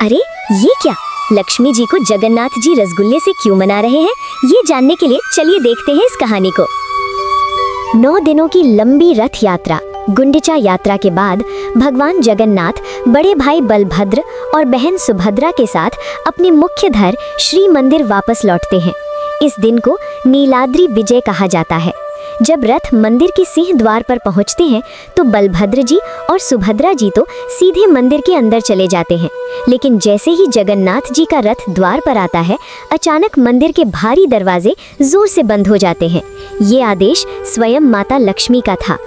अरे ये क्या, लक्ष्मी जी को जगन्नाथ जी रसगुल्ले से क्यों मना रहे हैं? ये जानने के लिए चलिए देखते हैं इस कहानी को। 9 दिनों की लंबी रथ यात्रा, गुंडिचा यात्रा के बाद भगवान जगन्नाथ बड़े भाई बलभद्र और बहन सुभद्रा के साथ अपने मुख्य धर श्री मंदिर वापस लौटते हैं। इस दिन को नीलाद्रि विजय कहा जाता है। जब रथ मंदिर के सिंह द्वार पर पहुंचते हैं तो बलभद्र जी और सुभद्रा जी तो सीधे मंदिर के अंदर चले जाते हैं, लेकिन जैसे ही जगन्नाथ जी का रथ द्वार पर आता है, अचानक मंदिर के भारी दरवाजे जोर से बंद हो जाते हैं। ये आदेश स्वयं माता लक्ष्मी का था।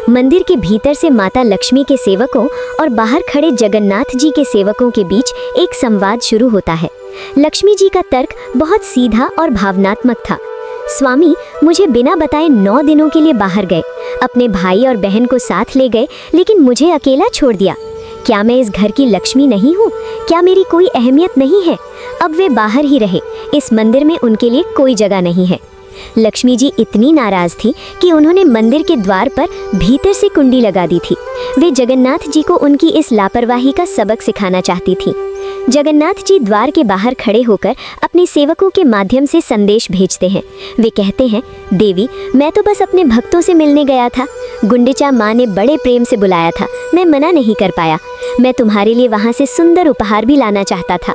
मंदिर के भीतर से माता लक्ष्मी के सेवकों और बाहर खड़े जगन्नाथ जी के सेवकों के बीच एक संवाद शुरू होता है। लक्ष्मी जी का तर्क बहुत सीधा और भावनात्मक था। स्वामी मुझे बिना बताए 9 दिनों के लिए बाहर गए, अपने भाई और बहन को साथ ले गए, लेकिन मुझे अकेला छोड़ दिया। क्या मैं इस घर की लक्ष्मी नहीं हूँ? क्या मेरी कोई अहमियत नहीं है? अब वे बाहर ही रहे, इस मंदिर में उनके लिए कोई जगह नहीं है। लक्ष्मी जी इतनी नाराज थी कि उन्होंने मंदिर के द्वार पर भीतर से कुंडी लगा दी थी। वे जगन्नाथ जी को उनकी इस लापरवाही का सबक सिखाना चाहती थी। जगन्नाथ जी द्वार के बाहर खड़े होकर अपने सेवकों के माध्यम से संदेश भेजते हैं। वे कहते हैं, देवी मैं तो बस अपने भक्तों से मिलने गया था। गुंडिचा माँ ने बड़े प्रेम से बुलाया था, मैं मना नहीं कर पाया। मैं तुम्हारे लिए वहाँ से सुंदर उपहार भी लाना चाहता था।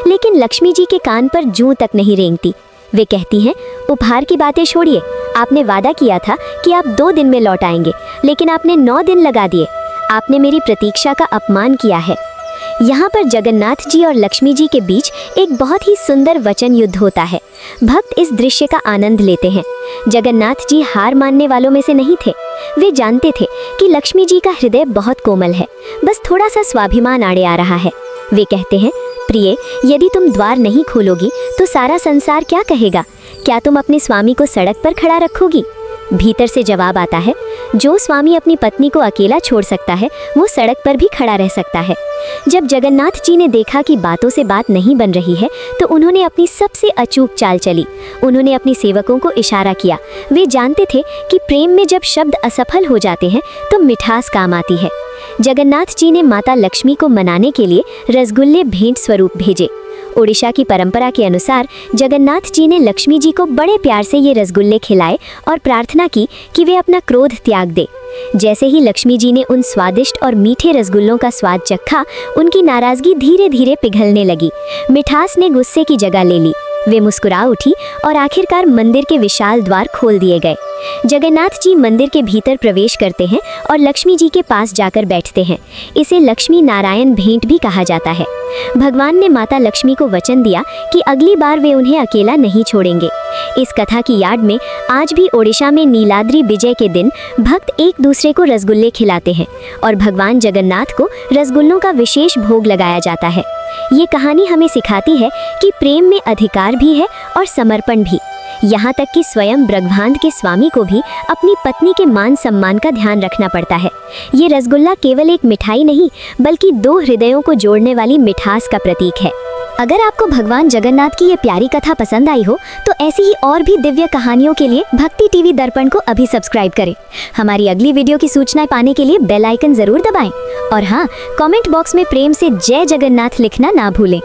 लेकिन लक्ष्मी जी के कान पर जूं तक नहीं रेंगती। वे कहती हैं, उपहार की बातें छोड़िए, आपने वादा किया था कि आप 2 दिन में लौट आएंगे, लेकिन आपने 9 दिन लगा दिए। आपने मेरी प्रतीक्षा का अपमान किया है। यहाँ पर जगन्नाथ जी और लक्ष्मी जी के बीच एक बहुत ही सुंदर वचन युद्ध होता है। भक्त इस दृश्य का आनंद लेते हैं। जगन्नाथ जी हार मानने वालों में से नहीं थे। वे जानते थे कि लक्ष्मी जी का हृदय बहुत कोमल है, बस थोड़ा सा स्वाभिमान आड़े आ रहा है। वे कहते हैं, प्रिय यदि तुम द्वार नहीं खोलोगी तो सारा संसार क्या कहेगा? क्या तुम अपने स्वामी को सड़क पर खड़ा रखोगी? भीतर से जवाब आता है, जो स्वामी अपनी पत्नी को अकेला छोड़ सकता है वो सड़क पर भी खड़ा रह सकता है। जब जगन्नाथ जी ने देखा कि बातों से बात नहीं बन रही है तो उन्होंने अपनी सबसे अचूक चाल चली। उन्होंने अपने सेवकों को इशारा किया। वे जानते थे कि प्रेम में जब शब्द असफल हो जाते हैं तो मिठास काम आती है। जगन्नाथ जी ने माता लक्ष्मी को मनाने के लिए रसगुल्ले भेंट स्वरूप भेजे। ओडिशा की परंपरा के अनुसार जगन्नाथ जी ने लक्ष्मी जी को बड़े प्यार से ये रसगुल्ले खिलाए और प्रार्थना की कि वे अपना क्रोध त्याग दे। जैसे ही लक्ष्मी जी ने उन स्वादिष्ट और मीठे रसगुल्लों का स्वाद चखा, उनकी नाराजगी धीरे धीरे पिघलने लगी। मिठास ने गुस्से की जगह ले ली। वे मुस्कुरा उठी और आखिरकार मंदिर के विशाल द्वार खोल दिए गए। जगन्नाथ जी मंदिर के भीतर प्रवेश करते हैं और लक्ष्मी जी के पास जाकर बैठते हैं। इसे लक्ष्मी नारायण भेंट भी कहा जाता है। भगवान ने माता लक्ष्मी को वचन दिया कि अगली बार वे उन्हें अकेला नहीं छोड़ेंगे। इस कथा की याद में आज भी ओडिशा में नीलाद्रि विजय के दिन भक्त एक दूसरे को रसगुल्ले खिलाते हैं और भगवान जगन्नाथ को रसगुल्लों का विशेष भोग लगाया जाता है। ये कहानी हमें सिखाती है कि प्रेम में अधिकार भी है और समर्पण भी। यहाँ तक कि स्वयं ब्रह्मांड के स्वामी को भी अपनी पत्नी के मान सम्मान का ध्यान रखना पड़ता है। ये रसगुल्ला केवल एक मिठाई नहीं बल्कि 2 हृदयों को जोड़ने वाली मिठास का प्रतीक है। अगर आपको भगवान जगन्नाथ की ये प्यारी कथा पसंद आई हो तो ऐसी ही और भी दिव्य कहानियों के लिए भक्ति टीवी दर्पण को अभी सब्सक्राइब करें। हमारी अगली वीडियो की सूचनाएं पाने के लिए बेल आइकन जरूर दबाएं और हाँ, कमेंट बॉक्स में प्रेम से जय जगन्नाथ लिखना ना भूलें।